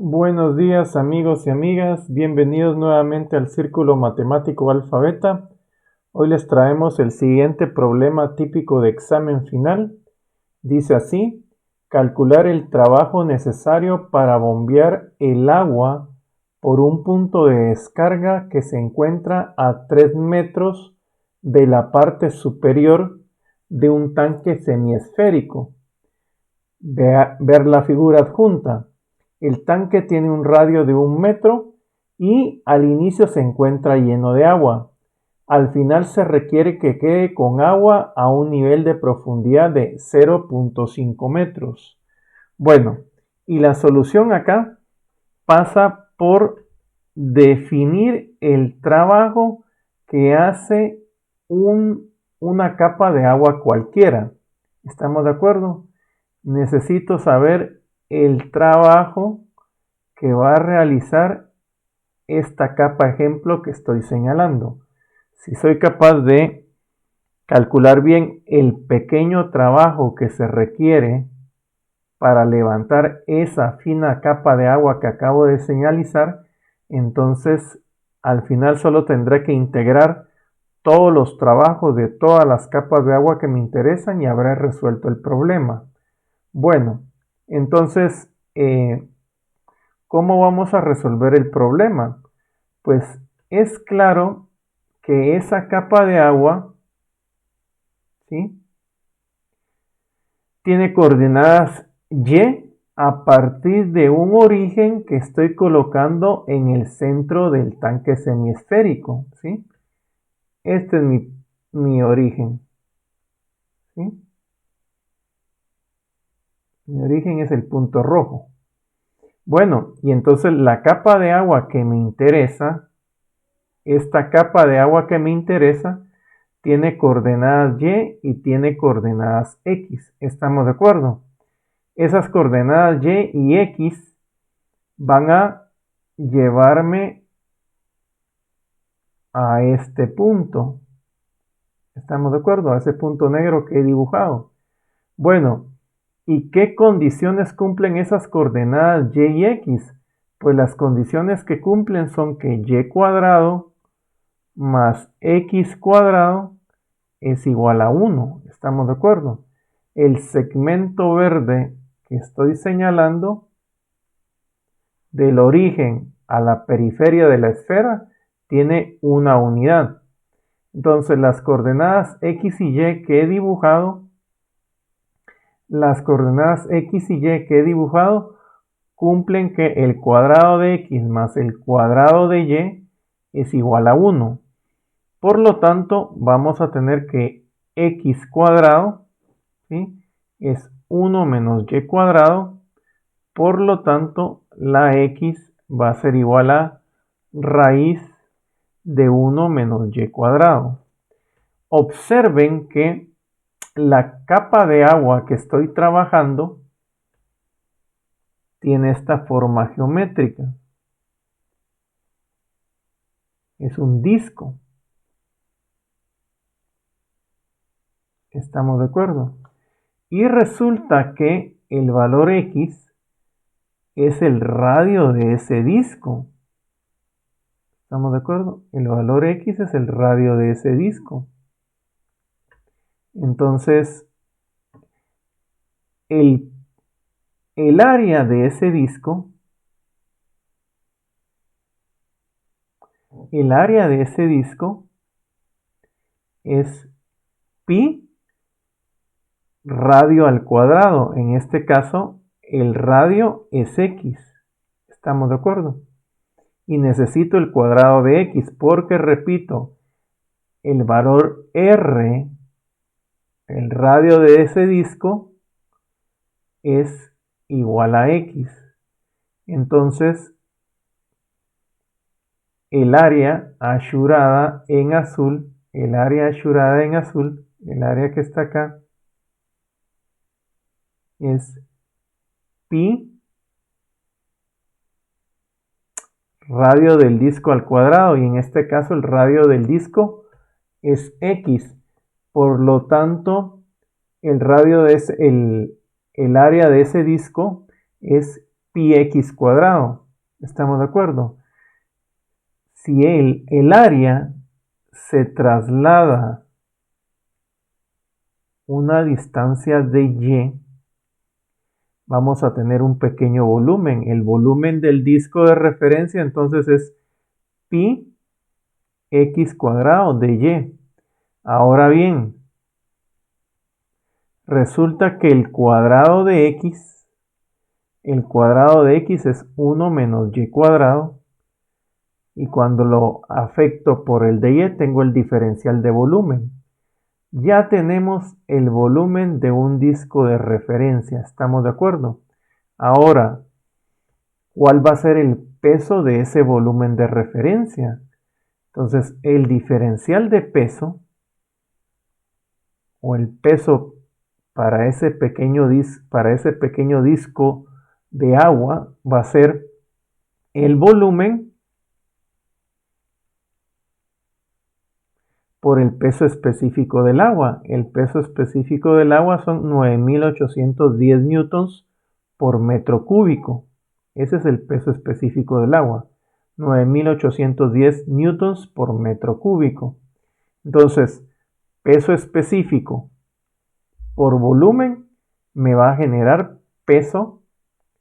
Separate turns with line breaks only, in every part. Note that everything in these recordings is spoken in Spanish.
Buenos días amigos y amigas, bienvenidos nuevamente al Círculo Matemático Alfa Beta. Hoy les traemos el siguiente problema típico de examen final. Dice así: calcular el trabajo necesario para bombear el agua por un punto de descarga que se encuentra a 3 metros de la parte superior de un tanque semiesférico. Ver la figura adjunta. El tanque tiene un radio de 1 metro y al inicio se encuentra lleno de agua. Al final se requiere que quede con agua a un nivel de profundidad de 0.5 metros. Bueno, y la solución acá pasa por definir el trabajo que hace una capa de agua cualquiera. ¿Estamos de acuerdo? Necesito saber el trabajo que va a realizar esta capa ejemplo que estoy señalando. Si soy capaz de calcular bien el pequeño trabajo que se requiere para levantar esa fina capa de agua que acabo de señalizar, entonces al final solo tendré que integrar todos los trabajos de todas las capas de agua que me interesan y habré resuelto el problema. Bueno, entonces, ¿cómo vamos a resolver el problema? Pues es claro que esa capa de agua, ¿sí?, tiene coordenadas y a partir de un origen que estoy colocando en el centro del tanque semiesférico, ¿sí? Este es mi origen, ¿sí? Mi origen es el punto rojo. Bueno, y entonces la capa de agua que me interesa, esta capa de agua que me interesa, tiene coordenadas y tiene coordenadas x. ¿Estamos de acuerdo? Esas coordenadas y x van a llevarme a este punto. ¿Estamos de acuerdo? A ese punto negro que he dibujado. Bueno, ¿y qué condiciones cumplen esas coordenadas y x? Pues las condiciones que cumplen son que y cuadrado más x cuadrado es igual a 1. ¿Estamos de acuerdo? El segmento verde que estoy señalando del origen a la periferia de la esfera tiene una unidad. Entonces las coordenadas x y y que he dibujado, cumplen que el cuadrado de x más el cuadrado de y es igual a 1. Por lo tanto, vamos a tener que x cuadrado, ¿sí?, es 1 menos y cuadrado. Por lo tanto, la x va a ser igual a raíz de 1 menos y cuadrado. Observen que la capa de agua que estoy trabajando tiene esta forma geométrica. Es un disco. ¿Estamos de acuerdo? Y resulta que el valor x es el radio de ese disco. ¿Estamos de acuerdo? El valor x es el radio de ese disco. Entonces, el área de ese disco, es pi radio al cuadrado. En este caso, el radio es x. ¿Estamos de acuerdo? Y necesito el cuadrado de x porque, repito, el valor r, el radio de ese disco, es igual a x. Entonces, el área asurada en azul, el área que está acá, es pi radio del disco al cuadrado, y en este caso el radio del disco es x. Por lo tanto, el área de ese disco es pi x cuadrado. ¿Estamos de acuerdo? Si el área se traslada una distancia de y, vamos a tener un pequeño volumen. El volumen del disco de referencia entonces es pi x cuadrado de y. Ahora bien, resulta que el cuadrado de x es 1 menos y cuadrado. Y cuando lo afecto por el de y, tengo el diferencial de volumen. Ya tenemos el volumen de un disco de referencia. ¿Estamos de acuerdo? Ahora, ¿cuál va a ser el peso de ese volumen de referencia? Entonces, el diferencial de peso, o el peso para ese pequeño disco de agua, va a ser el volumen por el peso específico del agua. El peso específico del agua son 9.810 newtons por metro cúbico. Ese es el peso específico del agua. 9.810 newtons por metro cúbico. Entonces, peso específico por volumen me va a generar peso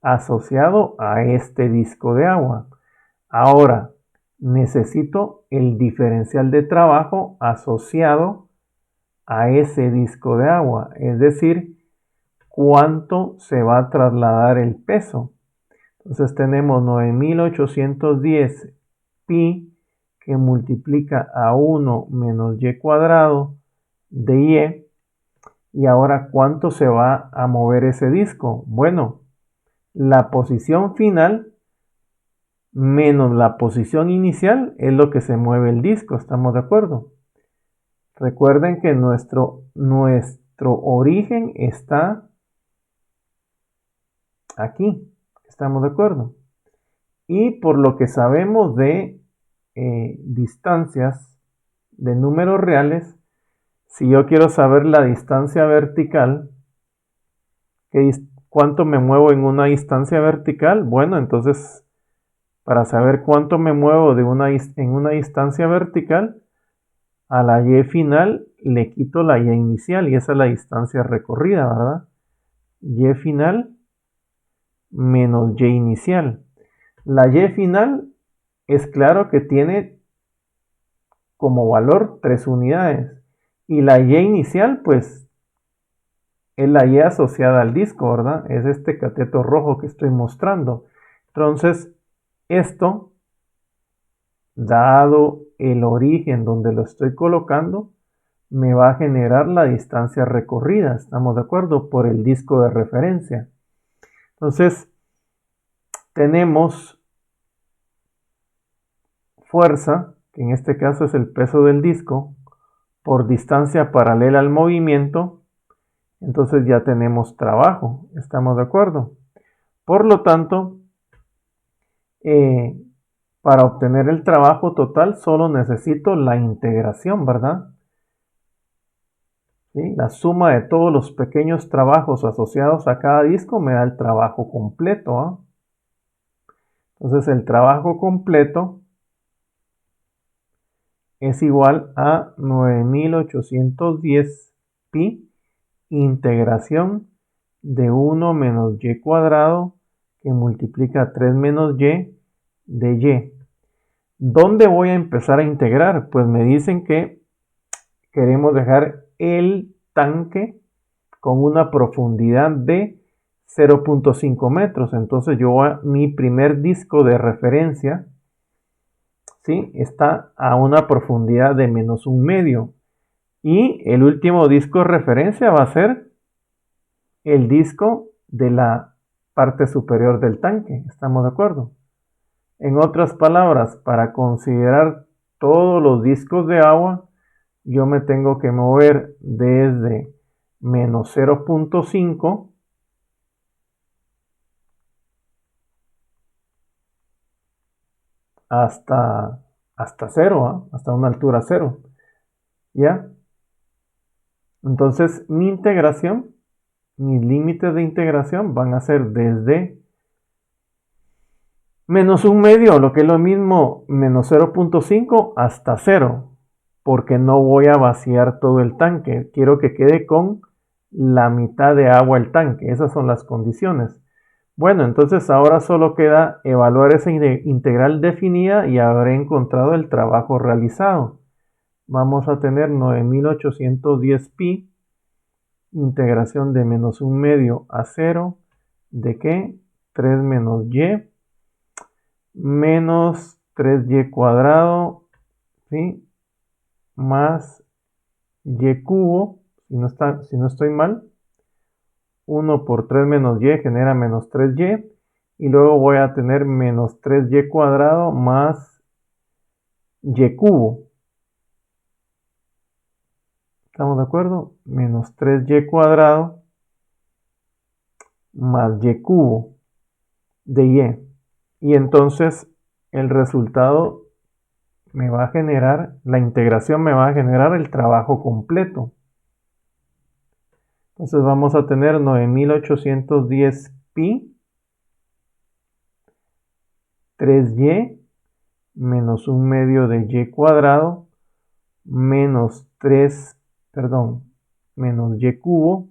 asociado a este disco de agua. Ahora, necesito el diferencial de trabajo asociado a ese disco de agua, es decir, cuánto se va a trasladar el peso. Entonces tenemos 9.810 pi que multiplica a 1 menos y cuadrado de y. Y ahora, ¿cuánto se va a mover ese disco? Bueno, la posición final menos la posición inicial es lo que se mueve el disco, ¿estamos de acuerdo? Recuerden que nuestro origen está aquí, ¿estamos de acuerdo? Y por lo que sabemos de distancias de números reales, si yo quiero saber la distancia vertical, ¿cuánto me muevo en una distancia vertical? Bueno, entonces, para saber cuánto me muevo en una distancia vertical, a la y final le quito la y inicial y esa es la distancia recorrida, ¿verdad? Y final menos y inicial. La y final es claro que tiene como valor 3 unidades. Y la y inicial, pues, es la y asociada al disco, ¿verdad? Es este cateto rojo que estoy mostrando. Entonces, esto, dado el origen donde lo estoy colocando, me va a generar la distancia recorrida, ¿estamos de acuerdo? Por el disco de referencia. Entonces, tenemos fuerza, que en este caso es el peso del disco, por distancia paralela al movimiento, entonces ya tenemos trabajo, ¿estamos de acuerdo? Por lo tanto, para obtener el trabajo total solo necesito la integración, ¿verdad? ¿Sí? La suma de todos los pequeños trabajos asociados a cada disco me da el trabajo completo, ¿eh? Entonces el trabajo completo es igual a 9.810 pi integración de 1 menos y cuadrado que multiplica 3 menos y de y. ¿Dónde voy a empezar a integrar? Pues me dicen que queremos dejar el tanque con una profundidad de 0.5 metros. Entonces mi primer disco de referencia, ¿sí?, está a una profundidad de menos un medio. Y el último disco de referencia va a ser el disco de la parte superior del tanque. ¿Estamos de acuerdo? En otras palabras, para considerar todos los discos de agua, yo me tengo que mover desde menos 0.5 hasta 0, ¿eh? Hasta una altura 0. ¿Ya? Entonces, mis límites de integración van a ser desde Menos un medio, lo que es lo mismo, menos 0.5 hasta 0, porque no voy a vaciar todo el tanque. Quiero que quede con la mitad de agua el tanque. Esas son las condiciones. Bueno, entonces ahora solo queda evaluar esa integral definida y habré encontrado el trabajo realizado. Vamos a tener 9810 pi, integración de menos un medio a 0, ¿de qué? 3 menos y, menos 3y cuadrado, ¿sí? Más y cubo, si no estoy mal. 1 por 3 menos y genera menos 3y. Y luego voy a tener menos 3y cuadrado más y cubo. ¿Estamos de acuerdo? Menos 3y cuadrado más y cubo de y. Y entonces el resultado me va a generar, la integración me va a generar el trabajo completo. Entonces vamos a tener 9810 pi, 3y, menos un medio de y cuadrado, menos menos y cubo,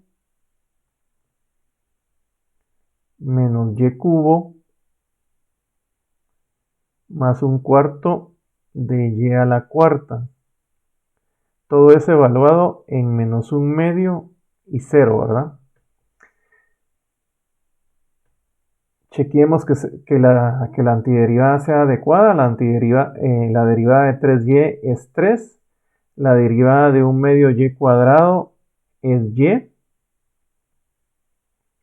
menos y cubo, más un cuarto de y a la cuarta. Todo es evaluado en menos un medio y 0, ¿verdad? Chequeemos que la antiderivada sea adecuada. La derivada de 3y es 3. La derivada de un medio y cuadrado es y.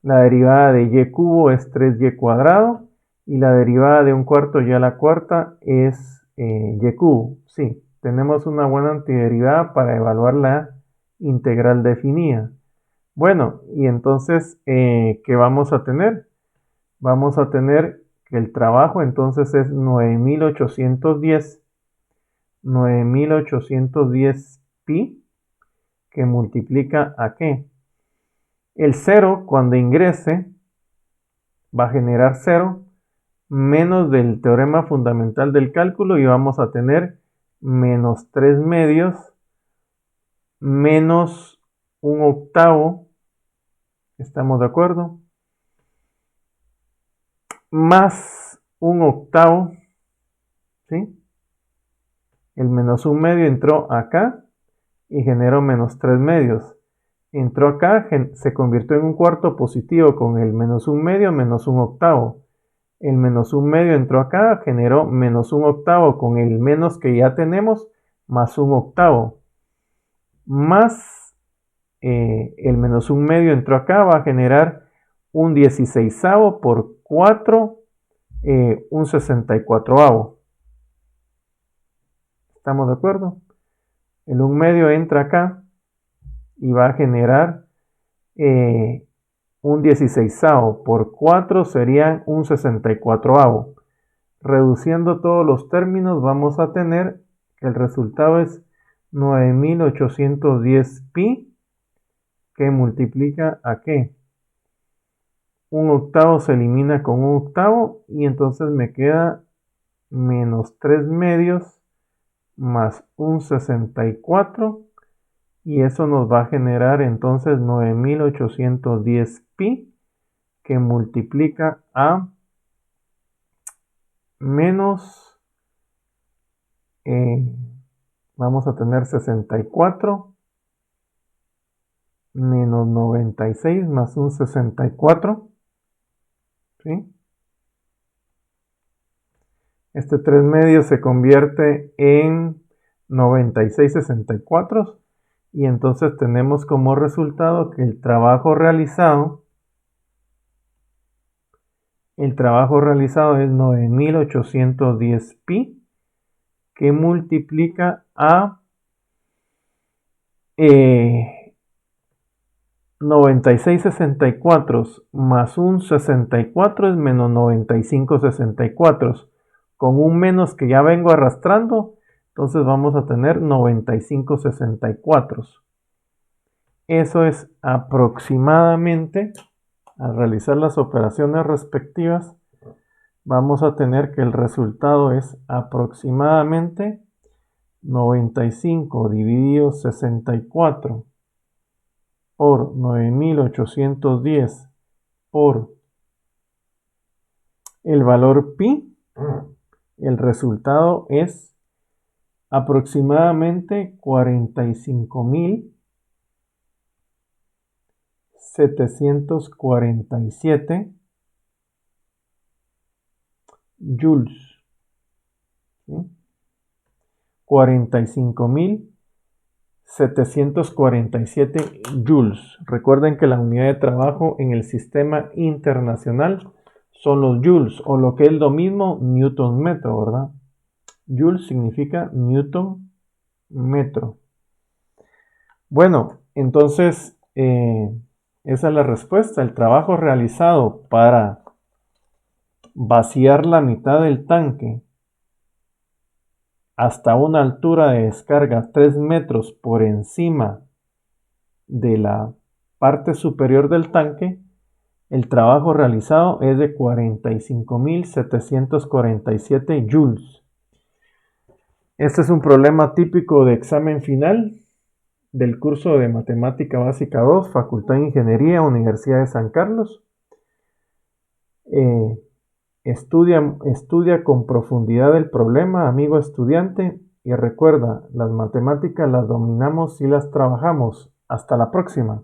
La derivada de y cubo es 3y cuadrado. Y la derivada de un cuarto y a la cuarta es y cubo. Sí, tenemos una buena antiderivada para evaluar la integral definida. Bueno, y entonces, ¿qué vamos a tener? Vamos a tener que el trabajo entonces es 9810 pi, que multiplica a ¿qué? El 0 cuando ingrese va a generar 0 menos del teorema fundamental del cálculo y vamos a tener menos 3 medios menos un octavo, ¿estamos de acuerdo? Más un octavo, ¿sí? El menos un medio entró acá y generó menos 3 medios. Entró acá, se convirtió en un cuarto positivo con el menos un medio menos un octavo. El menos un medio entró acá, generó menos un octavo con el menos que ya tenemos, más un octavo. Más el menos un medio entró acá, va a generar un 16avo por 4, un 64avo. ¿Estamos de acuerdo? El un medio entra acá y va a generar un 16avo por 4 serían un 64avo. Reduciendo todos los términos vamos a tener que el resultado es 9810 pi, que multiplica a ¿qué? Un octavo se elimina con un octavo y entonces me queda menos 3 medios más un 64 y eso nos va a generar entonces 9810 pi, que multiplica a menos, vamos a tener 64 menos 96 más un 64, ¿sí? Este 3 medios se convierte en 96 64 y entonces tenemos como resultado que el trabajo realizado es 9810 pi, que multiplica a 96 64 más un 64 es menos 95 64. Con un menos que ya vengo arrastrando, entonces vamos a tener 95 64. Eso es aproximadamente, al realizar las operaciones respectivas, vamos a tener que el resultado es aproximadamente 95 dividido 64 por 9810 por el valor pi. El resultado es aproximadamente 45.747 joules. ¿Sí? 45.747 joules. Recuerden que la unidad de trabajo en el sistema internacional son los joules, o lo que es lo mismo, newton metro, ¿verdad? Joule significa newton metro. Bueno, entonces esa es la respuesta. El trabajo realizado para vaciar la mitad del tanque hasta una altura de descarga 3 metros por encima de la parte superior del tanque, el trabajo realizado es de 45.747 joules. Este es un problema típico de examen final del curso de Matemática Básica 2, Facultad de Ingeniería, Universidad de San Carlos. Estudia con profundidad el problema, amigo estudiante, y recuerda, las matemáticas las dominamos y las trabajamos. Hasta la próxima.